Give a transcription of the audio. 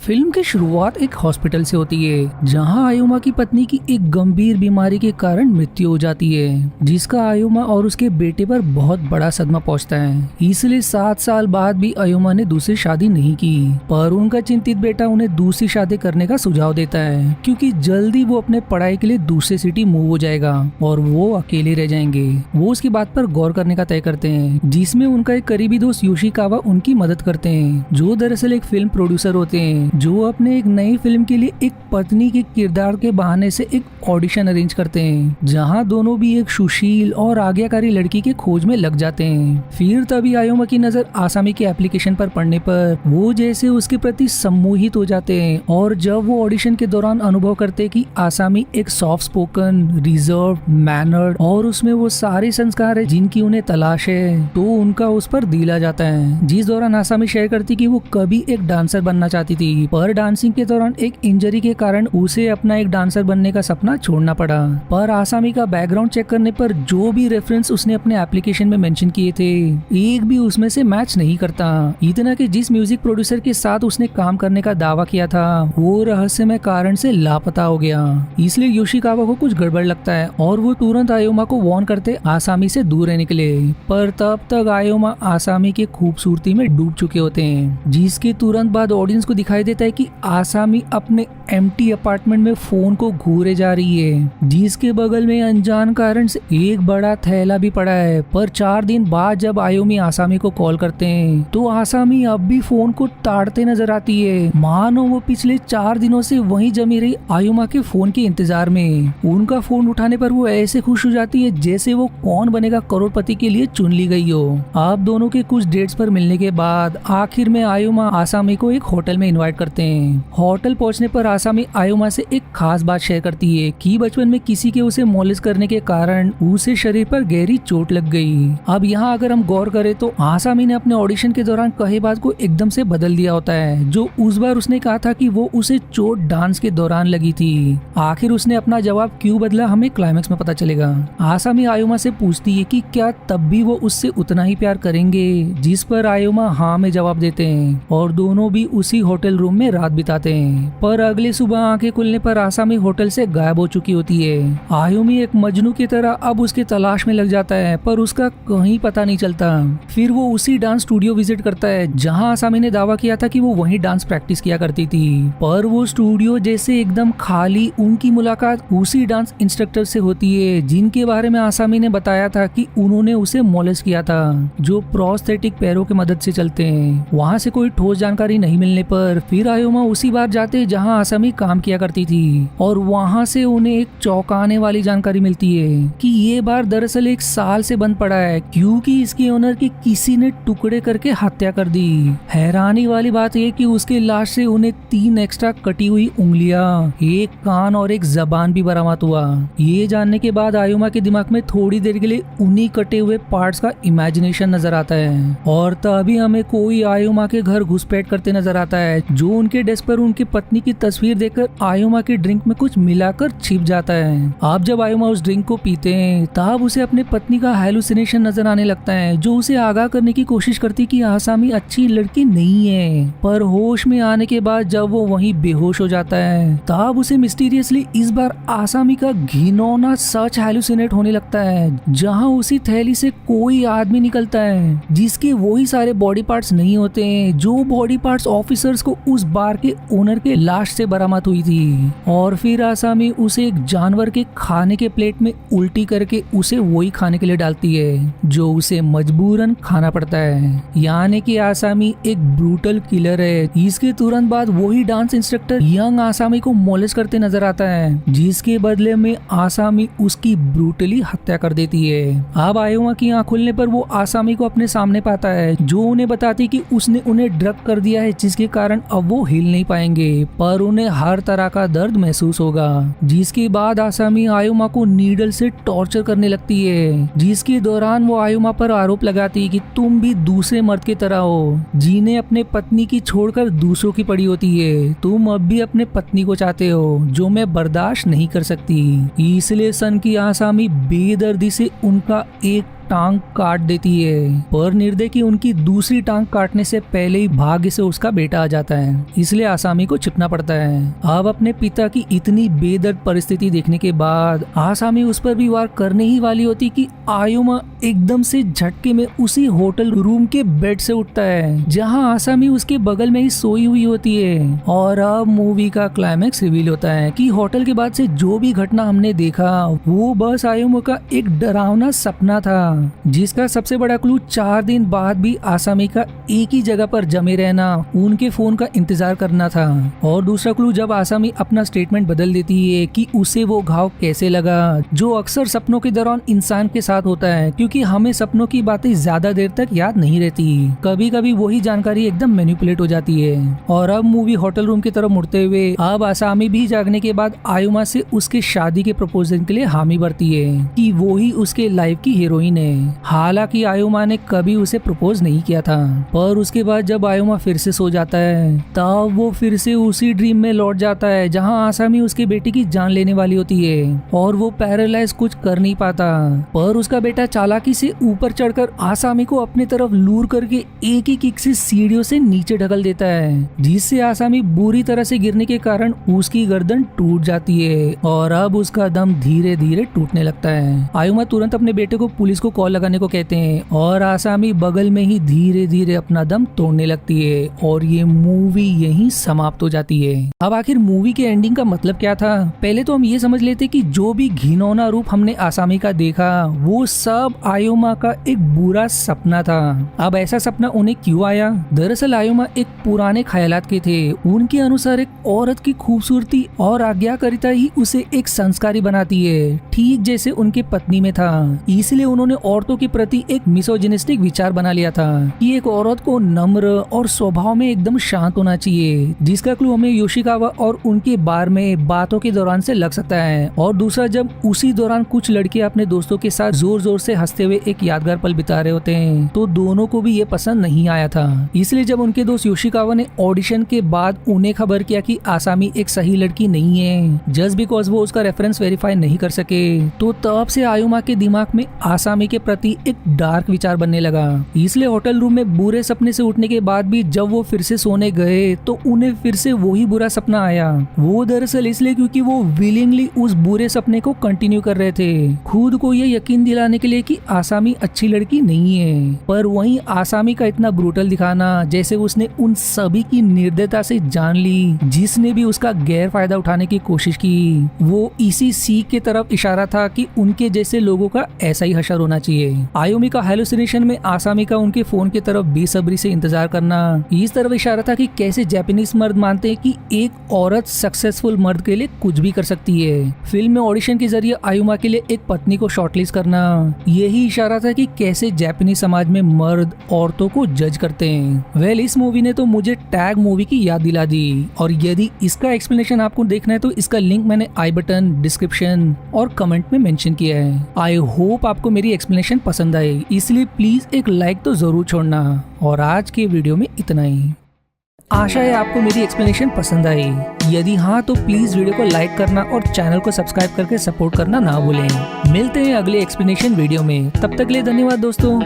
Film की शुरुआत एक हॉस्पिटल से होती है जहां आयुमा की पत्नी की एक गंभीर बीमारी के कारण मृत्यु हो जाती है, जिसका आयुमा और उसके बेटे पर बहुत बड़ा सदमा पहुंचता है। इसलिए 7 साल बाद भी आयुमा ने दूसरी शादी नहीं की, पर उनका चिंतित बेटा उन्हें दूसरी शादी करने का सुझाव देता है क्योंकि जल्दी वो अपने पढ़ाई के लिए दूसरे सिटी मूव हो जाएगा और वो अकेले रह जाएंगे। वो उसकी बात पर गौर करने का तय करते हैं, जिसमें उनका एक करीबी दोस्त योशिकावा उनकी मदद करते हैं, जो दरअसल एक फिल्म प्रोड्यूसर होते हैं जो अपने एक नई फिल्म के लिए एक पत्नी के किरदार के बहाने से एक ऑडिशन अरेंज करते हैं, जहां दोनों भी एक सुशील और आज्ञाकारी लड़की के खोज में लग जाते हैं। फिर तभी आयुमा की नजर आसामी के एप्लीकेशन पर पड़ने पर वो जैसे उसके प्रति सम्मोहित हो जाते हैं, और जब वो ऑडिशन के दौरान अनुभव करते कि आसामी एक सॉफ्ट स्पोकन, रिजर्व, मैनर्ड और उसमें वो सारे संस्कार है जिनकी उन्हें तलाश है, तो उनका उस पर दिल आ जाता है। जिस दौरान आसामी शेयर करती कि वो कभी एक डांसर बनना चाहती थी, पर डांसिंग के दौरान एक इंजरी के कारण उसे अपना एक डांसर बनने का सपना छोड़ना पड़ा। पर आसामी का बैकग्राउंड चेक करने पर जो भी रेफरेंस उसने अपने एप्लीकेशन में मेंशन किए थे, एक भी उसमें से मैच नहीं करता। इतना कि जिस म्यूजिक प्रोड्यूसर के साथ उसने काम करने का दावा किया था वो रहस्यमय कारण से लापता हो गया। इसलिए योशिकावा को कुछ गड़बड़ लगता है और वो तुरंत आयुमा को वार्न करते आसामी से दूर रहने के लिए। पर तब तक आयुमा आसामी की खूबसूरती में डूब चुके होते हैं, जिसके तुरंत बाद ऑडियंस को दिखाई देता है कि आसामी अपने एम्प्टी अपार्टमेंट में फोन को घूरे जा रही है, जिसके बगल में अनजान कारण से एक बड़ा थैला भी पड़ा है। पर 4 दिन बाद जब आयुमी आसामी को कॉल करते हैं तो आसामी अब भी फोन को ताड़ते नजर आती है, मानो वो पिछले 4 दिनों से वहीं जमी रही आयुमा के फोन के इंतजार में। उनका फोन उठाने पर वो ऐसे खुश हो जाती है जैसे वो कौन बनेगा करोड़पति के लिए चुन ली गई हो। अब दोनों के कुछ डेट्स पर मिलने के बाद आखिर में आयुमा आसामी को एक होटल में इनवाइट करते हैं। होटल पहुंचने पर आसामी आयुमा से एक खास बात शेयर करती है कि बचपन में किसी के उसे मॉलिश करने के कारण उसे शरीर पर गहरी चोट लग गई। अब यहाँ अगर हम गौर करें तो आसामी ने अपने ऑडिशन के दौरान कही बात को एकदम से बदल दिया होता है, जो उस बार उसने कहा था कि वो उसे चोट डांस के दौरान लगी थी। आखिर उसने अपना जवाब क्यों बदला हमें क्लाइमेक्स में पता चलेगा। आसामी आयुमा से पूछती है कि क्या तब भी वो उससे उतना ही प्यार करेंगे, जिस पर आयुमा हाँ में जवाब देते हैं और दोनों भी उसी होटल रूम में रात बिताते हैं। पर अगले सुबह आंखें खुलने पर आसामी होटल से गायब हो चुकी होती है। आयुमी एक मजनू की तरह अब उसके तलाश में लग जाता है, पर उसका कहीं पता नहीं चलता। फिर वो उसी डांस स्टूडियो विजिट करता है जहां आसामी ने दावा किया था कि वो वहीं डांस प्रैक्टिस किया करती थी, पर वो स्टूडियो जैसे एकदम खाली। उनकी मुलाकात उसी डांस इंस्ट्रक्टर से होती है जिनके बारे में आसामी ने बताया था कि उन्होंने उसे मॉलिश किया था, जो प्रोस्थेटिक पैरों की मदद से चलते हैं। वहाँ से कोई ठोस जानकारी नहीं मिलने पर फिर आयुमा उसी बार जाते जहाँ आसामी काम किया करती थी, और वहाँ से उन्हें एक चौंकाने वाली जानकारी मिलती है कि ये बार दरअसल 1 साल से बंद पड़ा है क्योंकि इसके ओनर की किसी ने टुकड़े करके हत्या कर दी। हैरानी वाली बात यह कि उसके लाश से उन्हें 3 एक्स्ट्रा कटी हुई उंगलियां, एक कान और एक जबान भी बरामद हुआ। ये जानने के बाद आयुमा के दिमाग में थोड़ी देर के लिए उन्हीं कटे हुए पार्ट्स का इमेजिनेशन नजर आता है, और तभी हमें कोई आयुमा के घर घुसपैठ करते नजर आता है, जो उनके डेस्क पर उनकी पत्नी की तस्वीर देखकर आयुमा के ड्रिंक में कुछ मिलाकर छिप जाता है। अब जब आयुमा उस ड्रिंक को पीते हैं तब उसे अपने पत्नी का हेलुसिनेशन नजर आने लगता है, जो उसे आगाह करने की कोशिश करती कि आसामी अच्छी लड़की नहीं है। पर होश में आने के बाद जब वो वहीं बेहोश हो जाता है तब उसे मिस्टीरियसली इस बार आसामी का घिनौना सच हेलुसिनेट होने लगता है, जहां उसी थैली से कोई आदमी निकलता है जिसके वही सारे बॉडी पार्ट्स नहीं होते हैं जो बॉडी पार्ट्स ऑफिसर्स को उस बार के ओनर के लाश से बरामद हुई थी। और फिर आसामी उसे एक जानवर के खाने के प्लेट में उल्टी करके उसे वही खाने के लिए डालती है जो उसे मजबूरन खाना पड़ता है, यानी कि आसामी एक ब्रूटल किलर है। इसके तुरंत बाद वही डांस इंस्ट्रक्टर यंग आसामी को मॉलिश करते नजर आता है, जिसके बदले में आसामी उसकी ब्रूटली हत्या कर देती है। अब आयुमा की आंख खुलने पर वो आसामी को अपने सामने पाता है, जो उन्हें बताती कि उसने उन्हें ड्रग कर दिया है, जिसके कारण अब वो हिल नहीं पाएंगे, पर उन्हें हर तरह का दर्द महसूस होगा। जिसके बाद आसामी आयुमा को नीडल से टॉर्चर करने लगती है, जिसके दौरान वो आयुमा पर आरोप लगाती है कि तुम भी दूसरे मर्द की तरह हो, जिन्हें अपने पत्नी की छोड़कर दूसरों की पड़ी होती है। तुम अब भी अपने पत्नी को चाहते हो, जो मैं बर्दाश्त नहीं कर सकती। इसलिए सन की आसामी बेदर्दी से उनका एक टांग काट देती है, पर निर्दय की उनकी दूसरी टांग काटने से पहले ही भाग्य से उसका बेटा आ जाता है, इसलिए आसामी को छिपना पड़ता है। अब अपने पिता की इतनी बेदर्द परिस्थिति देखने के बाद आसामी उस पर भी वार करने ही वाली होती कि आयुमा एकदम से झटके में उसी होटल रूम के बेड से उठता है जहां आसामी उसके बगल में ही सोई हुई होती है। और अब मूवी का क्लाइमैक्स रिवील होता है कि होटल के बाद से जो भी घटना हमने देखा वो बस आयुमा का एक डरावना सपना था, जिसका सबसे बड़ा क्लू 4 दिन बाद भी आसामी का एक ही जगह पर जमे रहना, उनके फोन का इंतजार करना था। और दूसरा क्लू जब आसामी अपना स्टेटमेंट बदल देती है कि उसे वो घाव कैसे लगा, जो अक्सर सपनों के दौरान इंसान के साथ होता है, क्योंकि हमें सपनों की बातें ज्यादा देर तक याद नहीं रहती, कभी कभी वही जानकारी एकदम मैनिपुलेट हो जाती है। और अब मूवी होटल रूम की तरफ मुड़ते हुए अब आसामी भी जागने के बाद आयुमा से उसके शादी के प्रपोजल के लिए हामी भरती है कि वो ही उसके लाइफ की हीरोइन है। हालांकि आयुमा ने कभी उसे प्रपोज नहीं किया था, पर उसके बाद जब आयुमा फिर से सो जाता है तब वो फिर से उसी ड्रीम में लौट जाता है जहां आसामी उसके बेटे की जान लेने वाली होती है और वो पैरालाइज कुछ कर नहीं पाता, पर उसका बेटा चालाकी से ऊपर चढ़कर आसामी को अपनी तरफ लूर करके एक ही किक से सीढ़ियों से नीचे ढकल देता है, जिससे आसामी बुरी तरह से गिरने के कारण उसकी गर्दन टूट जाती है और अब उसका दम धीरे धीरे टूटने लगता है। आयुमा तुरंत अपने बेटे को पुलिस को कॉल लगाने को कहते हैं और आसामी बगल में ही धीरे धीरे अपना दम तोड़ने लगती है और ये मूवी यहीं समाप्त हो जाती है। अब आखिर मूवी के एंडिंग का मतलब क्या था? पहले तो हम ये समझ लेते कि जो भी घिनौना रूप हमने आसामी का देखा वो सब आयुमा का एक बुरा सपना था। अब ऐसा सपना उन्हें क्यों आया? दरअसल आयुमा एक पुराने ख्यालात के थे। उनके अनुसार एक औरत की खूबसूरती और आज्ञाकारिता ही उसे एक संस्कारी बनाती है, ठीक जैसे उनके पत्नी में था। इसलिए उन्होंने औरतों के प्रति एक मिसोजिनिस्टिक विचार बना लिया था कि एक औरत को नम्र और स्वभाव में एकदम शांत होना चाहिए, जिसका क्लू हमें योशिकावा और उनके बार में बातों के दौरान से लग सकता है। और दूसरा, जब उसी दौरान कुछ लड़के अपने दोस्तों के साथ जोर जोर से हंसते हुए एक यादगार पल बिता रहे होते हैं, तो दोनों को भी ये पसंद नहीं आया था। इसलिए जब उनके दोस्त योशिकावा ने ऑडिशन के बाद उन्हें खबर किया कि आसामी एक सही लड़की नहीं है, जस्ट बिकॉज वो उसका रेफरेंस वेरीफाई नहीं कर सके, तो तब से आयुमा के दिमाग में आसामी के प्रति एक डार्क विचार बनने लगा। इसलिए होटल रूम में बुरे सपने से उठने के बाद भी जब वो फिर से सोने गए तो उन्हें फिर से वही बुरा सपना आया। वो दरअसल इसलिए क्योंकि वो विलिंगली उस बुरे सपने को कंटिन्यू कर रहे थे, खुद को ये यकीन दिलाने के लिए कि आसामी अच्छी लड़की नहीं है। पर वहीं आसामी का इतना ब्रूटल दिखाना, जैसे उसने उन सभी की निर्दयता से जान ली जिसने भी उसका गैर फायदा उठाने की कोशिश की, वो इसी सीख के तरफ इशारा था कि उनके जैसे लोगों का ऐसा ही हशर होना चाहिए। आयुमी का हेलुसिनेशन में आसामी का उनके फोन की तरफ बेसब्री से इंतजार करना इस तरफ इशारा था कि कैसे जापानीज मर्द मानते हैं कि एक औरत सक्सेसफुल मर्द के लिए कुछ भी कर सकती है। फिल्म में ऑडिशन के जरिए आयुमा के लिए एक पत्नी को शॉर्टलिस्ट करना यही इशारा था कि कैसे जापानीज समाज में मर्द औरतों को जज करते हैं। वेल, इस मूवी ने तो मुझे टैग मूवी की याद दिला दी, और यदि इसका एक्सप्लेनेशन आपको देखना है तो इसका लिंक मैंने आई बटन, डिस्क्रिप्शन और कमेंट में मेंशन किया है। आई होप आपको मेरी एक्सप्लेनेशन पसंद आए, इसलिए प्लीज एक लाइक तो जरूर छोड़ना। और आज के वीडियो में इतना ही। आशा है आपको मेरी एक्सप्लेनेशन पसंद आई। यदि हाँ तो प्लीज वीडियो को लाइक करना और चैनल को सब्सक्राइब करके सपोर्ट करना ना भूलें। मिलते हैं अगले एक्सप्लेनेशन वीडियो में, तब तक के लिए धन्यवाद दोस्तों।